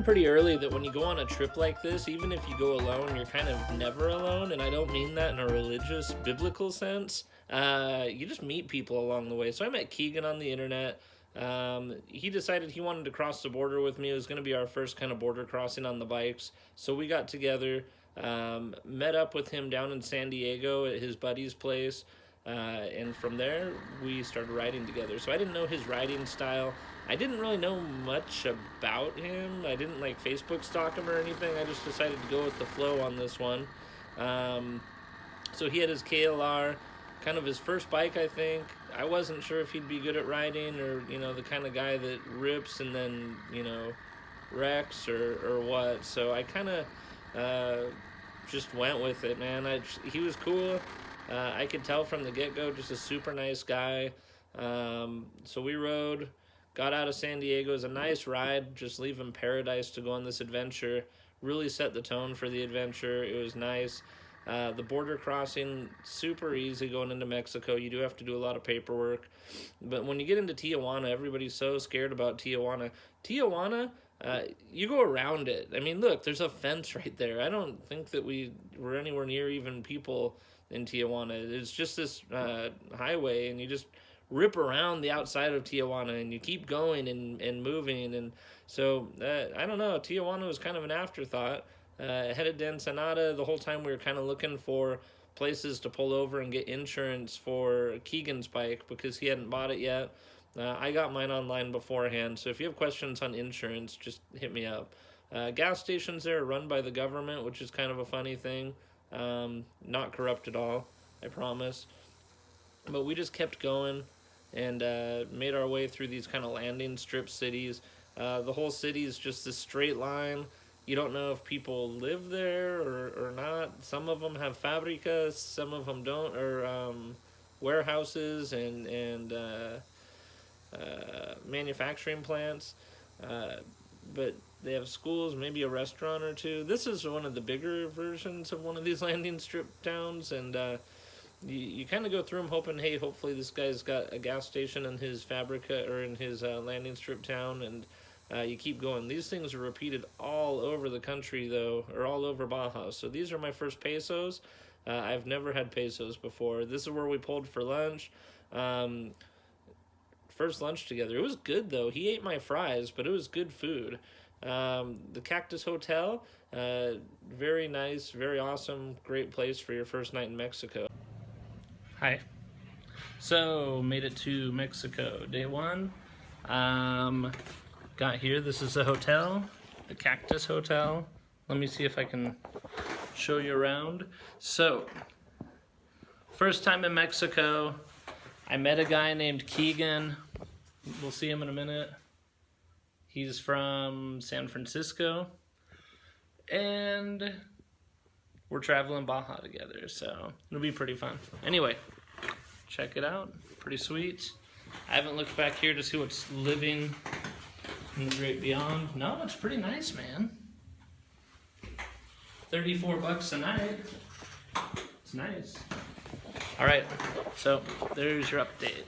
pretty early that when you go on a trip like this, even if you go alone, you're kind of never alone. And I don't mean that in a religious, biblical sense. You just meet people along the way. So I met Keegan on the internet. He decided he wanted to cross the border with me. It was going to be our first kind of border crossing on the bikes. So we got together, met up with him down in San Diego at his buddy's place. And from there, we started riding together. So I didn't know his riding style. I didn't really know much about him. I didn't like Facebook stalk him or anything. I just decided to go with the flow on this one. Um, so he had his KLR, kind of his first bike, I think. I wasn't sure if he'd be good at riding or, the kind of guy that rips and then, wrecks or what. So I kind of just went with it, man. He was cool. I could tell from the get-go, just a super nice guy. So we rode, got out of San Diego. It was a nice ride, just leaving paradise to go on this adventure. Really set the tone for the adventure. It was nice. The border crossing, super easy going into Mexico. You do have to do a lot of paperwork. But when you get into Tijuana, everybody's so scared about Tijuana. Tijuana, you go around it. I mean, look, there's a fence right there. I don't think that we were anywhere near even people in Tijuana. It's just this highway, and you just rip around the outside of Tijuana, and you keep going and moving. And so, I don't know, Tijuana was kind of an afterthought. Headed to Ensenada. The whole time we were kind of looking for places to pull over and get insurance for Keegan's bike because he hadn't bought it yet. I got mine online beforehand, so if you have questions on insurance, just hit me up. Gas stations there are run by the government, which is kind of a funny thing. Not corrupt at all, I promise. But we just kept going and made our way through these kind of landing strip cities. The whole city is just this straight line. You don't know if people live there or not. Some of them have fabricas, some of them don't, or warehouses and manufacturing plants. But they have schools, maybe a restaurant or two. This is one of the bigger versions of one of these landing strip towns, and you kind of go through them hoping, hey, hopefully this guy's got a gas station in his fabrica or in his landing strip town, and you keep going. These things are repeated all over the country, though, or all over Baja. So these are my first pesos. I've never had pesos before. This is where we pulled for lunch. First lunch together. It was good, though. He ate my fries, but it was good food. The Cactus Hotel, very nice, very awesome, great place for your first night in Mexico. Hi. So, made it to Mexico. Day one. Got here. This is the hotel, the Cactus Hotel. Let me see if I can show you around. So, first time in Mexico, I met a guy named Keegan. We'll see him in a minute. He's from San Francisco, and we're traveling Baja together, so it'll be pretty fun. Anyway, check it out. Pretty sweet. I haven't looked back here to see what's living in the great beyond. No, it's pretty nice, man. $34 a night. It's nice. All right, so there's your update.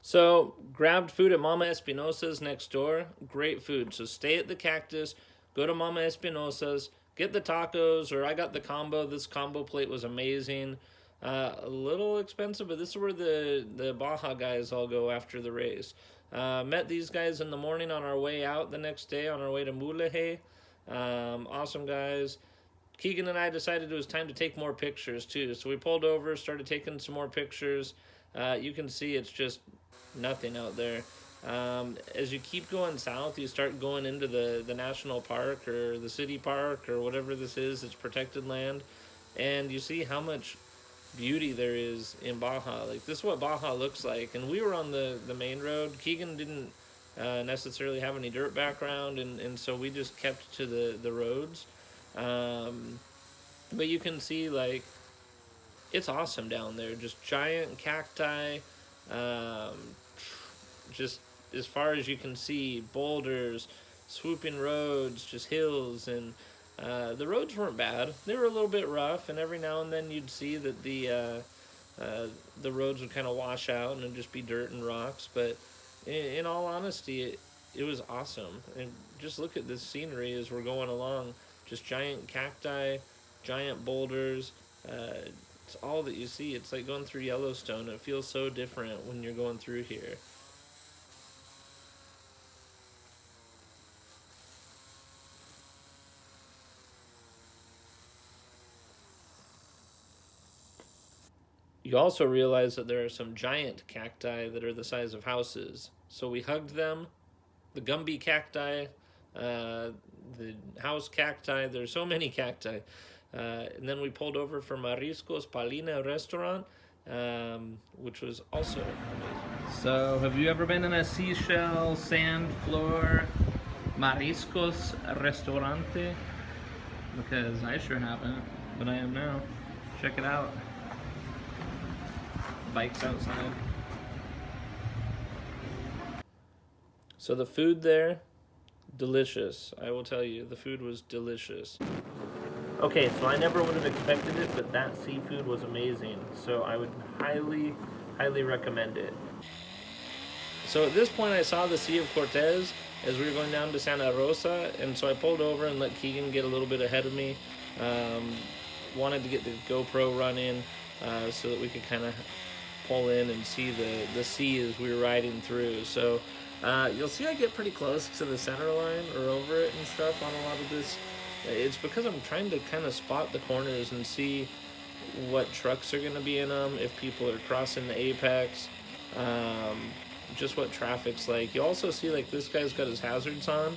So, grabbed food at Mama Espinosa's next door. Great food. So stay at the Cactus, go to Mama Espinosa's, get the tacos, or I got the combo. This combo plate was amazing. A little expensive, but this is where the Baja guys all go after the race. Met these guys in the morning on our way out the next day, on our way to Mulegé. Awesome guys. Keegan and I decided it was time to take more pictures too. So we pulled over, started taking some more pictures. You can see it's just nothing out there. As you keep going south, you start going into the national park or the city park or whatever this is. It's protected land. And you see how much beauty there is in Baja. Like, this is what Baja looks like. And we were on the main road. Keegan didn't necessarily have any dirt background, and so we just kept to the roads. But you can see, like, it's awesome down there. Just giant cacti, just as far as you can see, boulders, swooping roads, just hills, and the roads weren't bad. They were a little bit rough, and every now and then you'd see that the roads would kind of wash out and it'd just be dirt and rocks. But in all honesty, it was awesome. And just look at this scenery as we're going along. Just giant cacti, giant boulders. It's all that you see. It's like going through Yellowstone. It feels so different when you're going through here. You also realize that there are some giant cacti that are the size of houses. So we hugged them. The Gumby cacti, the house cacti. There's so many cacti. And then we pulled over for Mariscos Palina restaurant, which was also amazing. So, have you ever been in a seashell, sand floor, Mariscos restaurante? Because I sure haven't, but I am now. Check it out. Bikes outside. So the food there, delicious. I will tell you, the food was delicious. Okay, so I never would have expected it, but that seafood was amazing. So I would highly, highly recommend it. So at this point, I saw the Sea of Cortez as we were going down to Santa Rosa, and so I pulled over and let Keegan get a little bit ahead of me. Wanted to get the GoPro running so that we could kind of pull in and see the sea as we were riding through. So you'll see I get pretty close to the center line or over it and stuff on a lot of this. It's because I'm trying to kind of spot the corners and see what trucks are going to be in them, if people are crossing the apex, just what traffic's like. You also see, like, this guy's got his hazards on.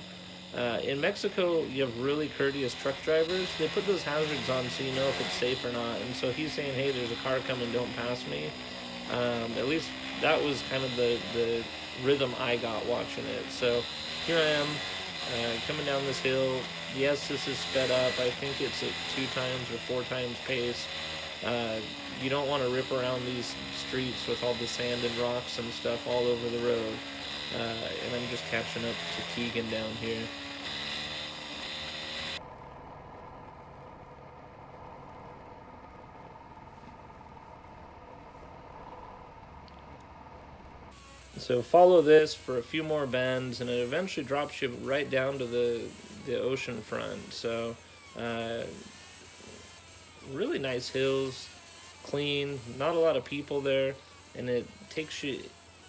In Mexico, you have really courteous truck drivers. They put those hazards on so you know if it's safe or not. And so he's saying, hey, there's a car coming, don't pass me. At least that was kind of the rhythm I got watching it. So here I am, coming down this hill. Yes, this is sped up. I think it's at 2 times or 4 times pace. You don't want to rip around these streets with all the sand and rocks and stuff all over the road. And I'm just catching up to Keegan down here. So follow this for a few more bends, and it eventually drops you right down to the ocean front. So really nice hills, clean, not a lot of people there, and it takes you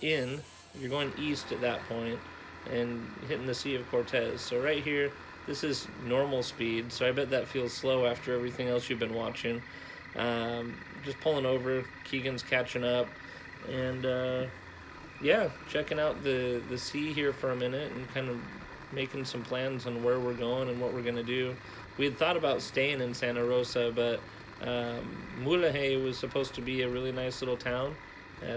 in. You're going east at that point and hitting the Sea of Cortez. So right here, this is normal speed, so I bet that feels slow after everything else you've been watching. Just pulling over, Keegan's catching up, and yeah, checking out the sea here for a minute and kind of making some plans on where we're going and what we're going to do. We had thought about staying in Santa Rosa, but Mulahe was supposed to be a really nice little town,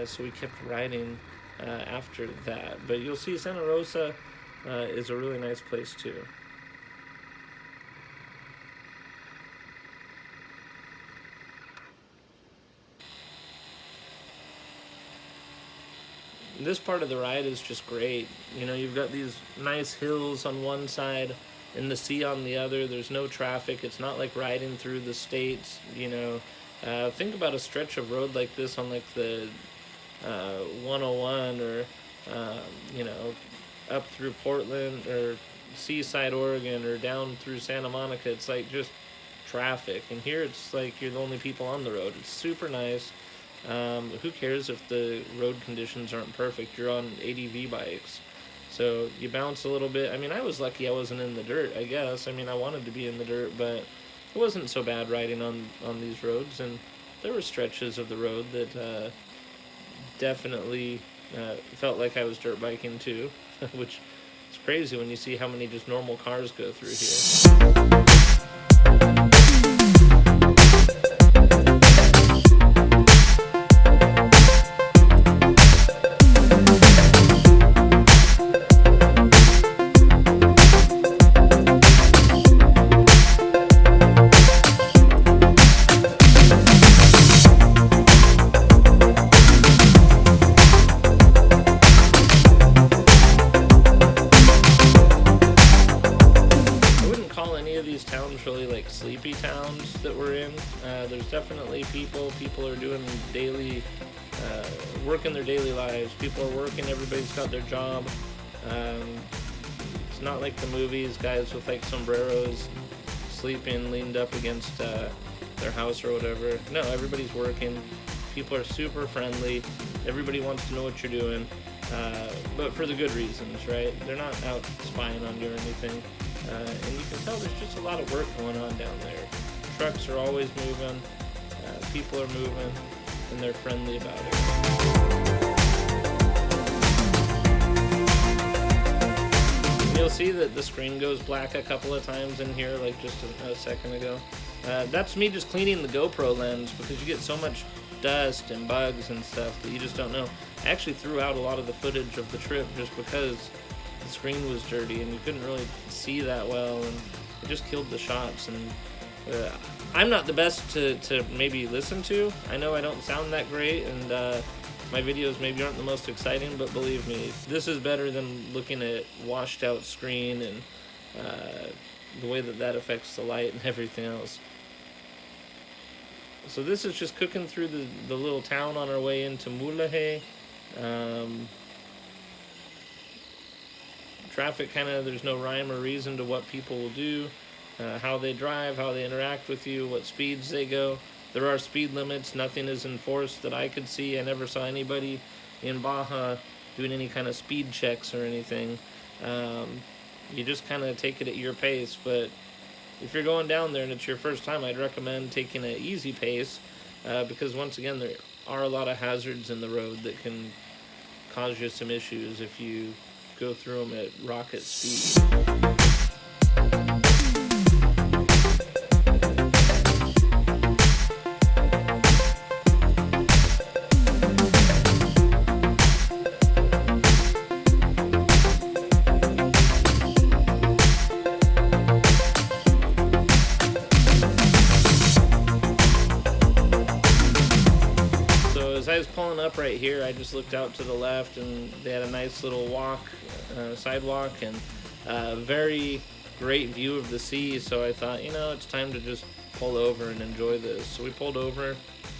so we kept riding after that. But you'll see Santa Rosa is a really nice place too. This part of the ride is just great. You know, you've got these nice hills on one side and the sea on the other. There's no traffic. It's not like riding through the states, you know. Think about a stretch of road like this on like the 101 or, you know, up through Portland or Seaside, Oregon, or down through Santa Monica. It's like just traffic. And here it's like you're the only people on the road. It's super nice. Who cares if the road conditions aren't perfect? You're on ADV bikes, so you bounce a little bit. I mean, I was lucky I wasn't in the dirt, I guess. I mean, I wanted to be in the dirt, but it wasn't so bad riding on these roads. And there were stretches of the road that definitely felt like I was dirt biking too, which is crazy when you see how many just normal cars go through here. Really like sleepy towns that we're in. There's definitely people are doing daily working their daily lives. People are working, everybody's got their job. It's It's not like the movies, guys with like sombreros sleeping leaned up against their house or whatever. No, everybody's working. People are super friendly. Everybody wants to know what you're doing, but for the good reasons, right? They're not out spying on you or anything. And you can tell there's just a lot of work going on down there. Trucks are always moving, people are moving, and they're friendly about it. And you'll see that the screen goes black a couple of times in here, like just a second ago. That's me just cleaning the GoPro lens, because you get so much dust and bugs and stuff that you just don't know. I actually threw out a lot of the footage of the trip just because the screen was dirty and you couldn't really see that well, and it just killed the shots. And I'm not the best to maybe listen to. I know I don't sound that great, and my videos maybe aren't the most exciting, but believe me, this is better than looking at washed out screen and the way that affects the light and everything else. So this is just cooking through the little town on our way into Mulahe. Traffic there's no rhyme or reason to what people will do, how they drive, how they interact with you, what speeds they go. There are speed limits. Nothing is enforced that I could see. I never saw anybody in Baja doing any kind of speed checks or anything. You just take it at your pace, but if you're going down there and it's your first time, I'd recommend taking an easy pace, because once again, there are a lot of hazards in the road that can cause you some issues if you go through them at rocket speed. As I was pulling up right here, I just looked out to the left, and they had a nice little sidewalk, and a very great view of the sea. So I thought, it's time to just pull over and enjoy this. So we pulled over,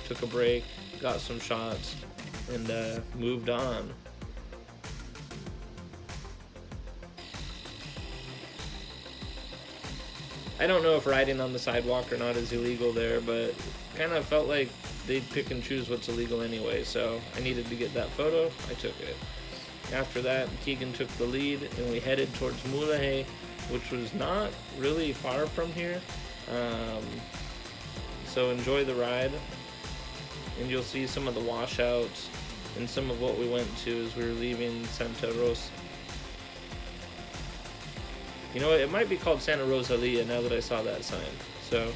took a break, got some shots, and moved on. I don't know if riding on the sidewalk or not is illegal there, but kind of felt like they'd pick and choose what's illegal anyway, so I needed to get that photo. I took it. After that, Keegan took the lead, and we headed towards Mulahe, which was not really far from here. So enjoy the ride, and you'll see some of the washouts and some of what we went to as we were leaving Santa Rosa. You know what? It might be called Santa Rosalia now that I saw that sign. So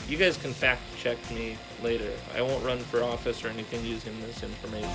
you guys can fact check me later. I won't run for office or anything using this information.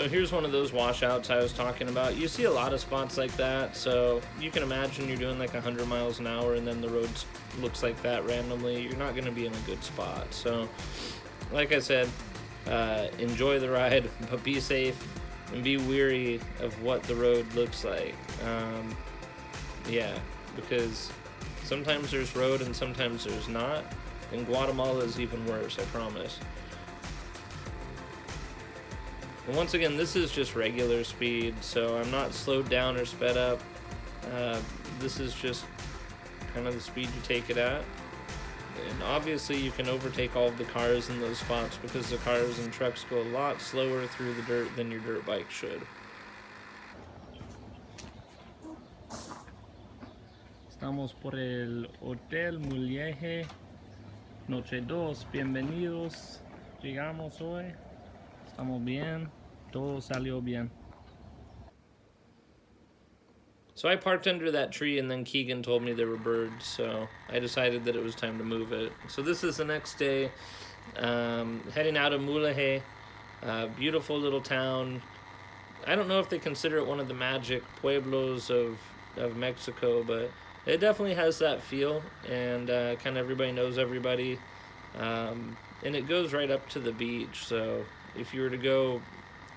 Here's one of those washouts I was talking about. You see a lot of spots like that, so you can imagine you're doing like 100 miles an hour and then the road looks like that randomly. You're not going to be in a good spot. So, like I said, enjoy the ride, but be safe and be weary of what the road looks like. Because sometimes there's road and sometimes there's not. And Guatemala is even worse, I promise. And once again, this is just regular speed, so I'm not slowed down or sped up. This is just kind of the speed you take it at. And obviously you can overtake all of the cars in those spots because the cars and trucks go a lot slower through the dirt than your dirt bike should. Estamos por el Hotel Mulieje, noche 2, bienvenidos. Llegamos hoy, estamos bien, todo salió bien. So I parked under that tree, and then Keegan told me there were birds, so I decided that it was time to move it. So this is the next day, heading out of Mulegé, beautiful little town. I don't know if they consider it one of the magic pueblos of Mexico, but it definitely has that feel, and kind of everybody knows everybody. And it goes right up to the beach, so if you were to go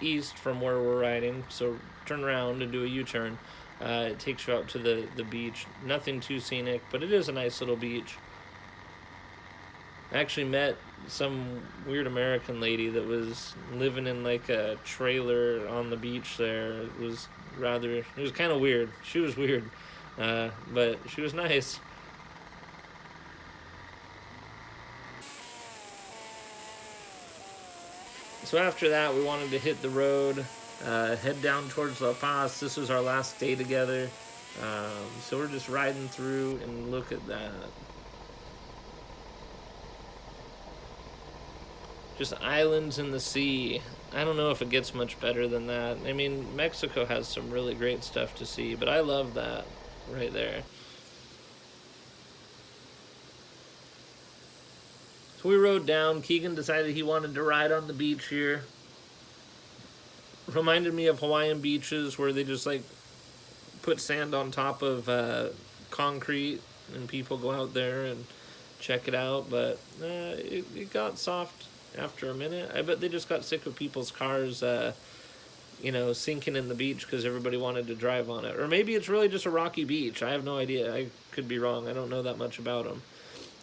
east from where we're riding, so turn around and do a U-turn, it takes you out to the beach. Nothing too scenic, but it is a nice little beach. I actually met some weird American lady that was living in like a trailer on the beach there. It was kind of weird. She was weird, but she was nice. So after that, we wanted to hit the road, head down towards La Paz. This was our last day together. So we're just riding through, and look at that. Just islands in the sea. I don't know if it gets much better than that. I mean, Mexico has some really great stuff to see, but I love that right there. So we rode down. Keegan decided he wanted to ride on the beach here. Reminded me of Hawaiian beaches where they just like put sand on top of concrete, and people go out there and check it out. But it got soft after a minute. I bet they just got sick of people's cars, sinking in the beach because everybody wanted to drive on it. Or maybe it's really just a rocky beach. I have no idea. I could be wrong. I don't know that much about them.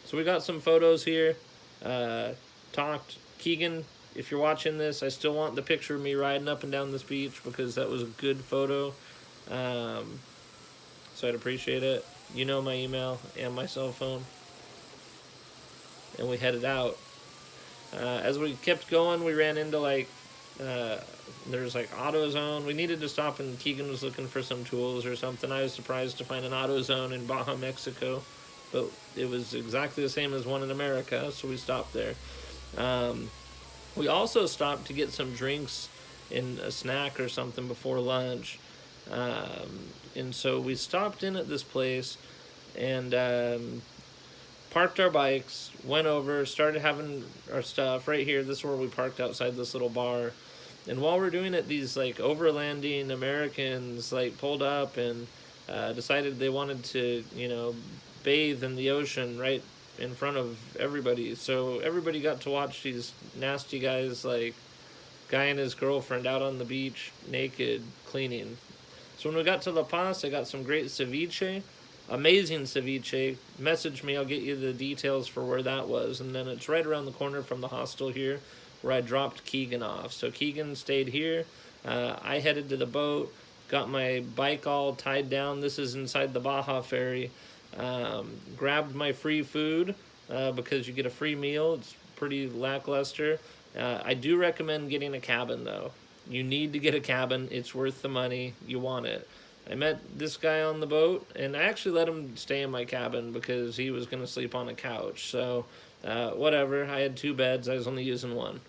So we got some photos here. Talked. Keegan, if you're watching this, I still want the picture of me riding up and down this beach because that was a good photo. So I'd appreciate it. You know my email and my cell phone. And we headed out. As we kept going, we ran into there's like AutoZone. We needed to stop, and Keegan was looking for some tools or something. I was surprised to find an AutoZone in Baja, Mexico, but it was exactly the same as one in America, so we stopped there. We also stopped to get some drinks and a snack or something before lunch. And so we stopped in at this place and parked our bikes, went over, started having our stuff right here. This is where we parked outside this little bar. And while we're doing it, these like overlanding Americans like pulled up and decided they wanted to, bathe in the ocean right in front of everybody. So everybody got to watch these nasty guys, like guy and his girlfriend out on the beach naked cleaning. So when we got to La Paz, I got some great ceviche. Amazing ceviche. Message me, I'll get you the details for where that was. And then it's right around the corner from the hostel here where I dropped Keegan off. So Keegan stayed here. I headed to the boat, got my bike all tied down. This is inside the Baja ferry. Grabbed my free food because you get a free meal. It's pretty lackluster. I do recommend getting a cabin, though. You need to get a cabin. It's worth the money. You want it. I met this guy on the boat, and I actually let him stay in my cabin because he was going to sleep on a couch. So, whatever. I had 2 beds. I was only using one.